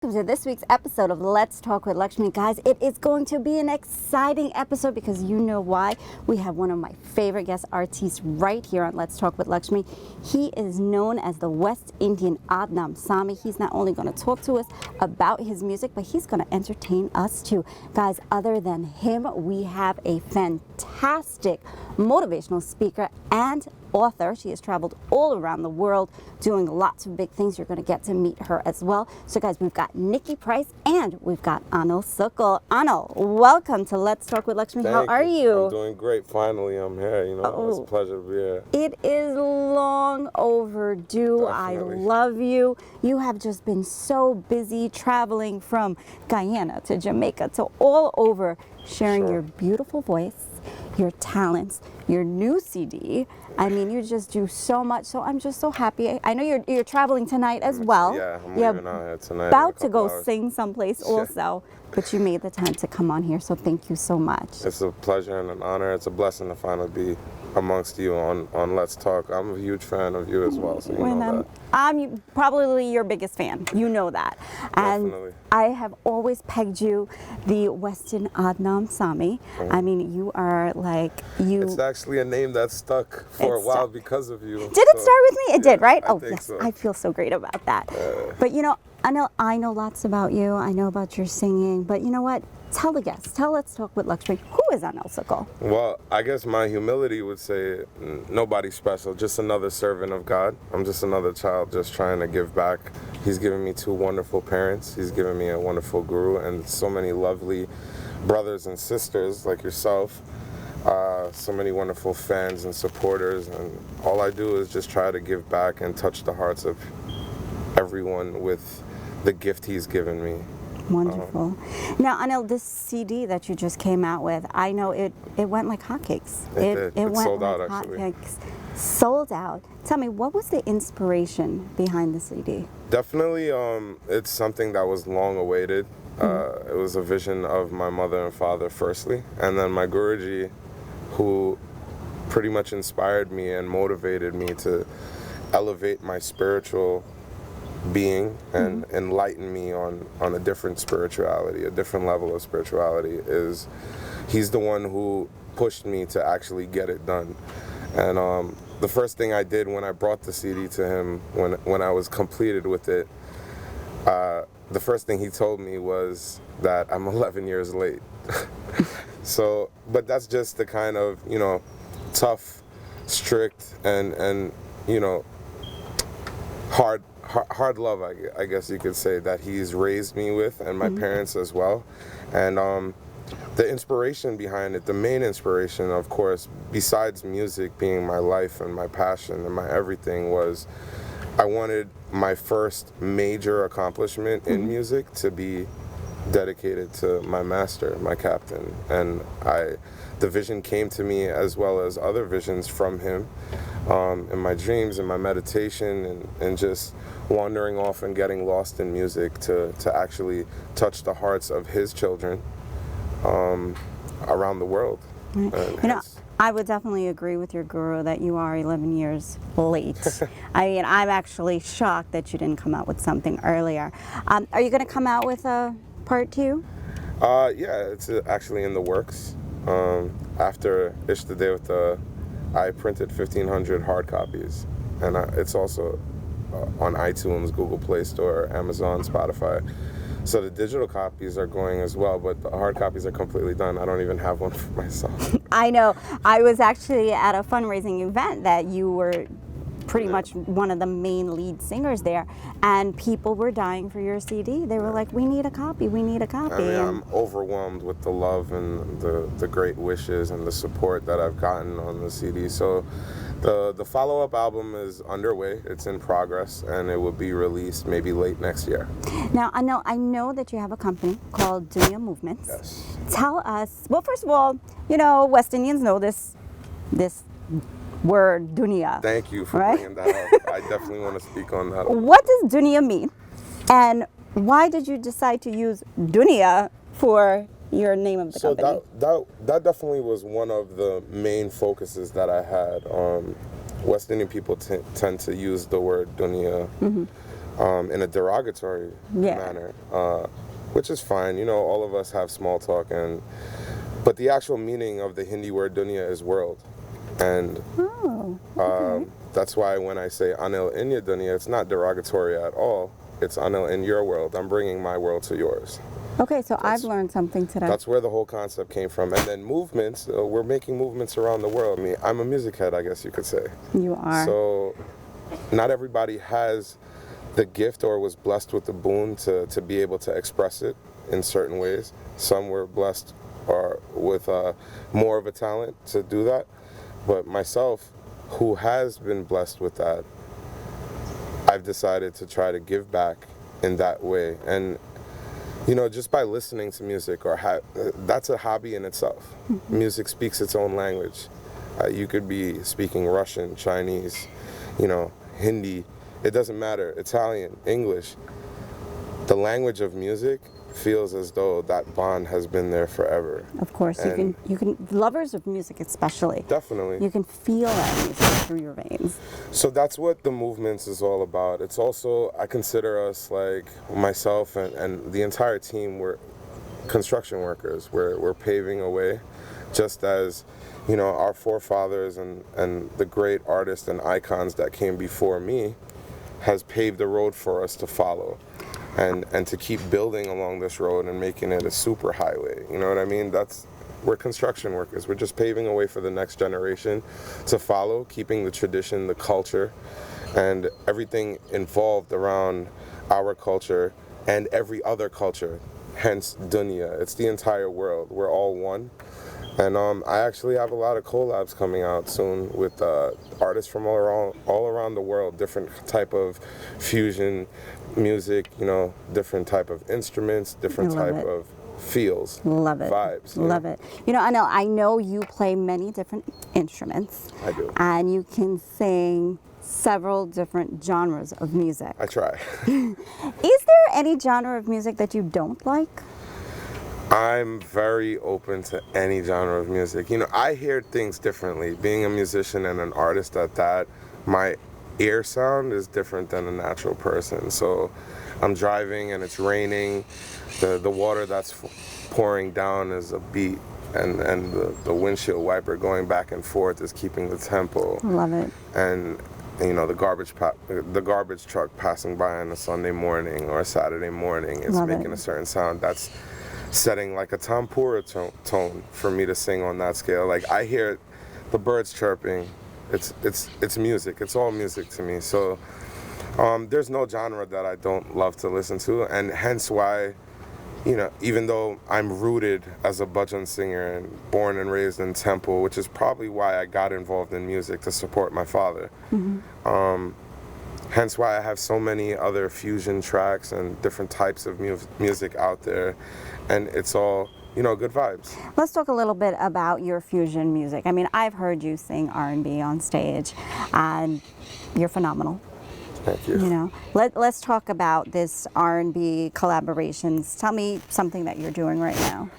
Welcome to this week's episode of Let's Talk with Lakshmi. Guys, it is going to be an exciting episode because you know why. We have one of my favorite guest artists right here on Let's Talk with Lakshmi. He is known as the West Indian Adnan Sami. He's not only going to talk to us about his music, but he's going to entertain us too. Guys, other than him, we have a fantastic motivational speaker and author. She has traveled all around the world doing lots of big things. You're going to get to meet her as well. So guys, we've got Nikki Price and we've got Anil Sukul. Anil, welcome to Let's Talk with Lakshmi. How are you? I'm doing great. Finally, I'm here. It's a pleasure to be here. It is long overdue. Definitely. I love you. You have just been so busy traveling from Guyana to Jamaica to all over, sharing your beautiful voice, your talents, your new CD. I mean, you just do so much. So I'm just so happy. I know you're traveling tonight as well. Yeah, I'm leaving out here tonight. About to go sing someplace also, but you made the time to come on here. So thank you so much. It's a pleasure and an honor. It's a blessing to finally be amongst you on Let's Talk. I'm a huge fan of you as well, so you know that. I'm probably your biggest fan. You know that. And Definitely. I have always pegged you the Western Adnan Sami. I mean, you are like you. It's actually a name that stuck for a while because of you. Did it start with me? It did, right? I Oh, think yes. so. I feel so great about that. But you know, I know lots about you. I know about your singing. But you know what? Tell the guests. Let's Talk with Lakshmi. Who is Anil Sukul? Well, I guess my humility would say nobody special, just another servant of God. I'm just another child just trying to give back. He's given me two wonderful parents. He's given me a wonderful guru and so many lovely brothers and sisters like yourself. So many wonderful fans and supporters, and all I do is just try to give back and touch the hearts of everyone with the gift he's given me. Wonderful. Now, Anil, this CD that you just came out with, I know it went like hotcakes. It went sold like out, actually. hotcakes. Sold out. Tell me, what was the inspiration behind the CD? Definitely, it's something that was long awaited. It was a vision of my mother and father, firstly, and then my Guruji, who pretty much inspired me and motivated me to elevate my spiritual being and enlighten me on a different spirituality, a different level of spirituality. He's the one who pushed me to actually get it done. And the first thing I did when I brought the CD to him, when I was completed with it, the first thing he told me was that I'm 11 years late. So, but that's just the kind of, tough, strict, and hard love, I guess you could say, that he's raised me with, and my parents as well. And the inspiration behind it, the main inspiration, of course, besides music being my life and my passion and my everything, was I wanted my first major accomplishment in music to be dedicated to my master, my captain. And the vision came to me, as well as other visions from him, in my dreams, in my meditation, and just wandering off and getting lost in music to actually touch the hearts of his children around the world. I would definitely agree with your guru that you are 11 years late. I mean, I'm actually shocked that you didn't come out with something earlier. Are you going to come out with a part 2? Yeah, it's actually in the works. After Ish the Day with I printed 1,500 hard copies, and it's also on iTunes, Google Play Store, Amazon, Spotify. So the digital copies are going as well, but the hard copies are completely done. I don't even have one for myself. I know. I was actually at a fundraising event that you were pretty much one of the main lead singers there, and people were dying for your CD. They were like, we need a copy, we need a copy. I mean, I'm overwhelmed with the love and the great wishes and the support that I've gotten on the CD. So the follow-up album is underway, it's in progress, and it will be released maybe late next year. Now, I know that you have a company called Duniya Movements. Yes. Tell us, well, first of all, West Indians know this word Duniya. Thank you for bringing that up. I definitely want to speak on that. What does Duniya mean? And why did you decide to use Duniya for your name of the company? So that definitely was one of the main focuses that I had. West Indian people tend to use the word Duniya in a derogatory manner, which is fine. You know, all of us have small talk, but the actual meaning of the Hindi word dunya is world, and that's why when I say Anil in your dunya, it's not derogatory at all. It's Anil in your world. I'm bringing my world to yours. Okay, so I've learned something today. That's where the whole concept came from. And then movements, we're making movements around the world. I mean, I'm a music head, I guess you could say. You are. So not everybody has the gift or was blessed with the boon to be able to express it in certain ways. Some were blessed or with more of a talent to do that. But myself, who has been blessed with that, I've decided to try to give back in that way. And you know, just by listening to music, that's a hobby in itself. Mm-hmm. Music speaks its own language. You could be speaking Russian, Chinese, you know, Hindi. It doesn't matter. Italian, English. The language of music feels as though that bond has been there forever. Of course, and you can lovers of music especially. Definitely. You can feel that music through your veins. So that's what the movements is all about. It's also, I consider us, like myself and the entire team, we're construction workers. We're paving a way, just as, you know, our forefathers and the great artists and icons that came before me has paved the road for us to follow. And to keep building along this road and making it a super highway. You know what I mean? We're construction workers. We're just paving a way for the next generation to follow, keeping the tradition, the culture, and everything involved around our culture and every other culture. Hence, Dunya. It's the entire world. We're all one. And I actually have a lot of collabs coming out soon with artists from all around the world, different type of fusion music, you know, different type of instruments, different type of feels. Love it. Vibes. Love it. You know, Anil, I know you play many different instruments. I do. And you can sing several different genres of music. I try. Is there any genre of music that you don't like? I'm very open to any genre of music. You know, I hear things differently. Being a musician and an artist at that, my ear sound is different than a natural person. So I'm driving and it's raining. The water that's pouring down is a beat. And the windshield wiper going back and forth is keeping the tempo. Love it. And you know, the garbage truck passing by on a Sunday morning or a Saturday morning is making a certain sound. That's setting like a Tampura tone for me to sing on that scale. Like I hear the birds chirping. It's music. It's all music to me. So there's no genre that I don't love to listen to, and hence why, you know, even though I'm rooted as a bhajan singer and born and raised in temple, which is probably why I got involved in music to support my father. Mm-hmm. Hence why I have so many other fusion tracks and different types of music out there, and it's all, you know, good vibes. Let's talk a little bit about your fusion music. I mean, I've heard you sing R&B on stage, and you're phenomenal. Thank you. You know, let's talk about this R&B collaborations. Tell me something that you're doing right now.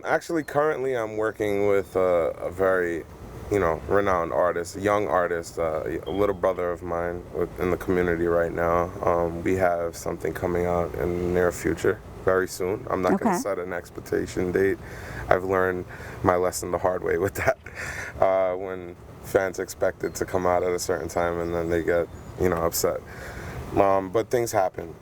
Actually, currently I'm working with a very, you know, renowned artist, a young artist, a little brother of mine in the community right now. We have something coming out in the near future, very soon. I'm not going to set an expectation date. I've learned my lesson the hard way with that. When fans expect it to come out at a certain time and then they get, you know, upset. But things happen.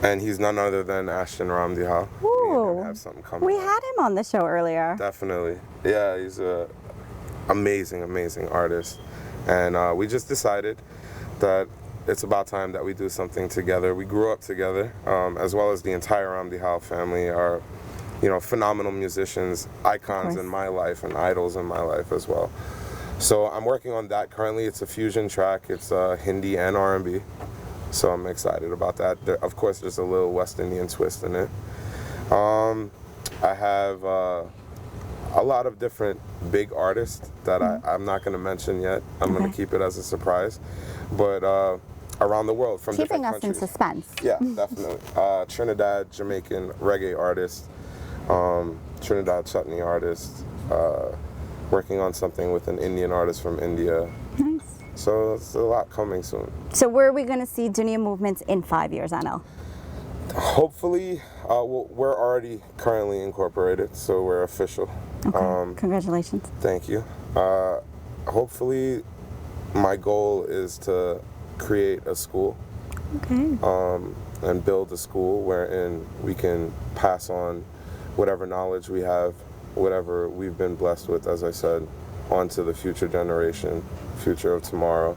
And he's none other than Ashton Ramdihal. Ooh, have something coming we up. had him on the show earlier. Definitely. Yeah, he's a amazing artist. And we just decided that it's about time that we do something together. We grew up together, as well as the entire Ramdihal family are, you know, phenomenal musicians, icons in my life and idols in my life as well. So I'm working on that currently. It's a fusion track. It's Hindi and R&B. So I'm excited about that. Of course, there's a little West Indian twist in it. I have a lot of different big artists that I'm not going to mention yet. I'm going to keep it as a surprise. But around the world from different countries. Keeping us in suspense. Yeah, definitely. Trinidad, Jamaican reggae artist, Trinidad chutney artist, working on something with an Indian artist from India. Nice. So it's a lot coming soon. So where are we going to see Duniya Movements in 5 years, Anil? Hopefully, we're already currently incorporated, so we're official. Okay. Congratulations. Thank you. Hopefully, my goal is to create a school. Okay. And build a school wherein we can pass on whatever knowledge we have, whatever we've been blessed with, as I said, onto the future generation, future of tomorrow.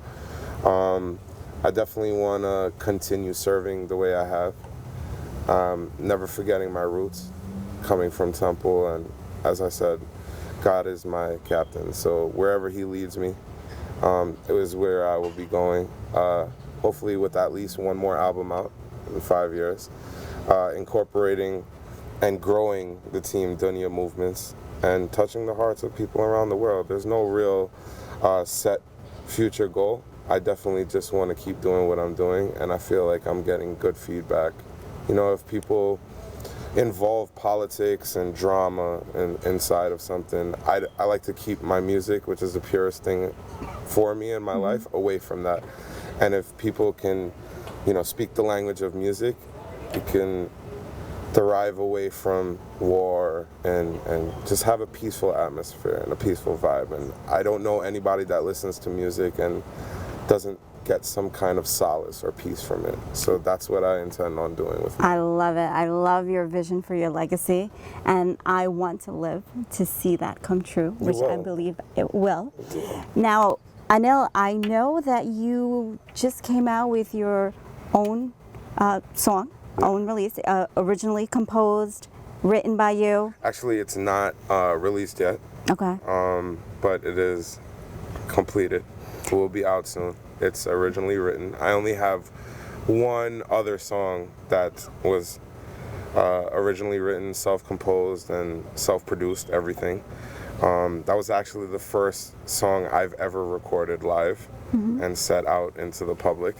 I definitely want to continue serving the way I have, never forgetting my roots, coming from Temple, and as I said, God is my captain, so wherever he leads me, it is where I will be going. Hopefully with at least one more album out in 5 years, incorporating and growing the team Duniya Movements and touching the hearts of people around the world. There's no real set future goal. I definitely just want to keep doing what I'm doing, and I feel like I'm getting good feedback. You know, if people involve politics and drama inside of something, I like to keep my music, which is the purest thing for me in my life, away from that. And if people can, you know, speak the language of music, you can derive away from war and just have a peaceful atmosphere and a peaceful vibe. And I don't know anybody that listens to music and doesn't get some kind of solace or peace from it. So that's what I intend on doing with it. I love it. I love your vision for your legacy, and I want to live to see that come true, which I believe it will. Now, Anil, I know that you just came out with your own song, own release, originally composed, written by you. Actually, it's not released yet. Okay. But it is completed. It will be out soon. It's originally written. I only have one other song that was originally written, self-composed, and self-produced, everything. That was actually the first song I've ever recorded live and set out into the public.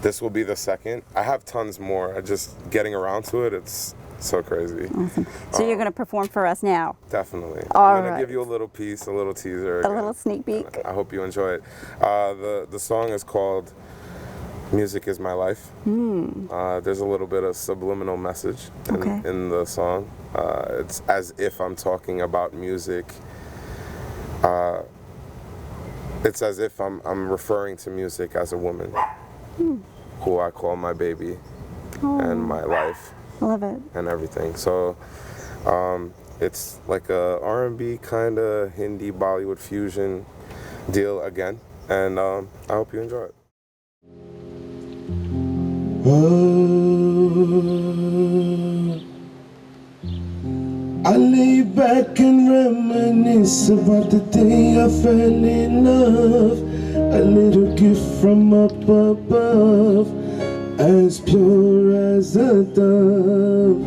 This will be the second. I have tons more. Just getting around to it, it's so crazy. Awesome. So you're going to perform for us now? Definitely. All I'm going to give you a little piece, a little teaser. A little sneak peek. I hope you enjoy it. The song is called Music Is My Life. There's a little bit of subliminal message in the song. It's as if I'm talking about music. It's as if I'm referring to music as a woman who I call my baby and my life. I love it. And everything. So it's like a R&B kind of Hindi Bollywood fusion deal again. And I hope you enjoy it. I lay back and reminisce about the day I fell in love. A little gift from up above, as pure as a dove.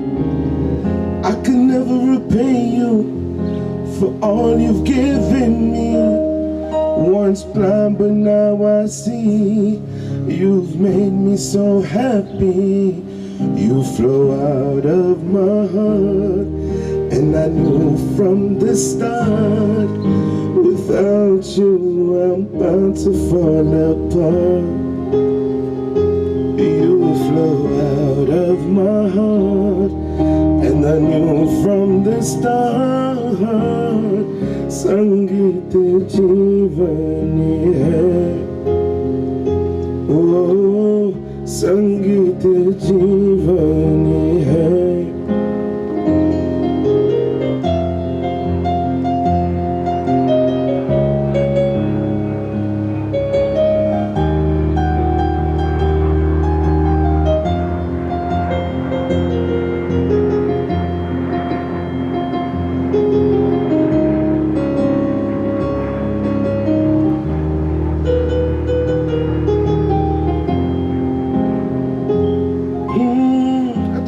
I could never repay you for all you've given me. Once blind, but now I see. You've made me so happy. You flow out of my heart, and I knew from the start, without you I'm bound to fall apart. You flow out of my heart, and I knew from the start, Sangeet Jeevani hai. Oh, Sangeet Jeevani hai.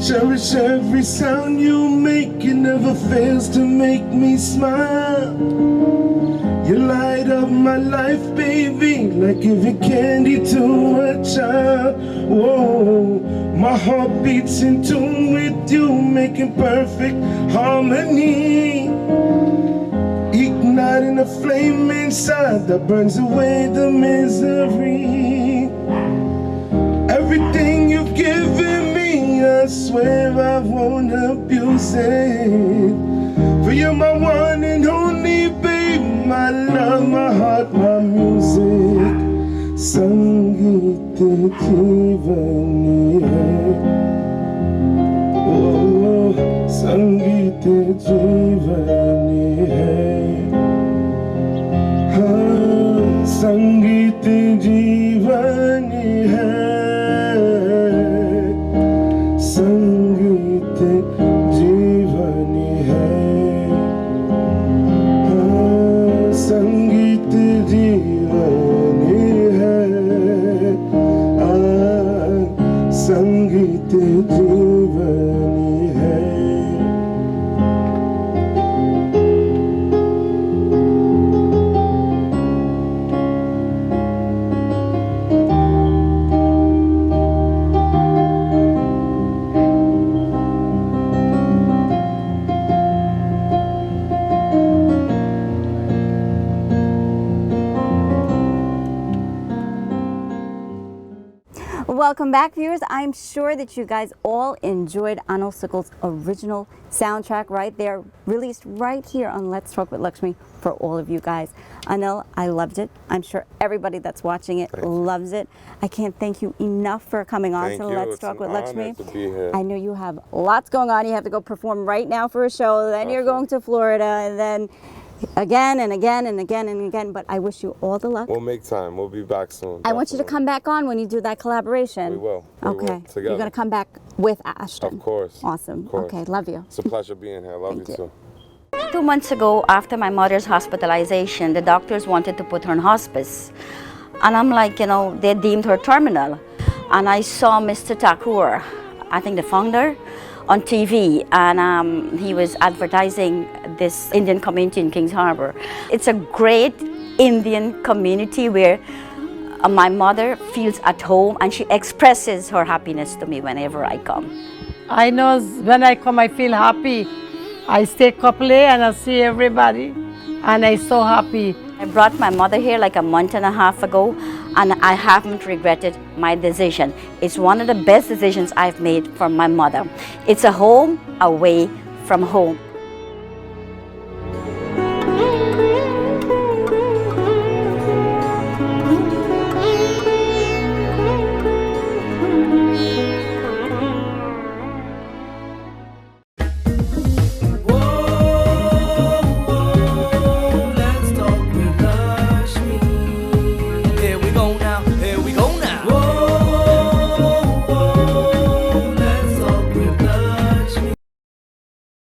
Cherish every sound you make, it never fails to make me smile. You light up my life, baby, like giving candy to a child. Whoa, my heart beats in tune with you, making perfect harmony. igniting a flame inside that burns away the misery. Everything you've given me, I swear I won't abuse it. For you're my one and only, babe, my love, my heart, my music. Sangeet jeevani hai, oh, sangeet jeevani hai, haan, sangeet jeevani hai, sangeet jeevani hai, haan, sangeet jeevani hai, sangeet jeevani hai. Welcome back, viewers. I'm sure that you guys all enjoyed Anil Sukul's original soundtrack right there, released right here on Let's Talk with Lakshmi for all of you guys. Anil, I loved it. I'm sure everybody that's watching it loves it. I can't thank you enough for coming on to Let's Talk with Lakshmi. To be here. I know you have lots going on. You have to go perform right now for a show, then you're going to Florida, and then again and again and again and again, but I wish you all the luck. We'll make time. We'll be back soon. I want you to come back on when you do that collaboration. We will. We Okay. will. Together. You're going to come back with Ashton. Of course. Awesome. Of course. Okay, love you. It's a pleasure being here. Love Thank you you. too. 2 months ago, after my mother's hospitalization, the doctors wanted to put her in hospice. And I'm like, you know, they deemed her terminal. And I saw Mr. Thakur, I think the founder, on TV, and he was advertising this Indian community in Kings Harbor. It's a great Indian community where my mother feels at home, and she expresses her happiness to me whenever I come. I know when I come, I feel happy. I stay couple and I see everybody, and I'm so happy. I brought my mother here like a month and a half ago, and I haven't regretted my decision. It's one of the best decisions I've made for my mother. It's a home away from home.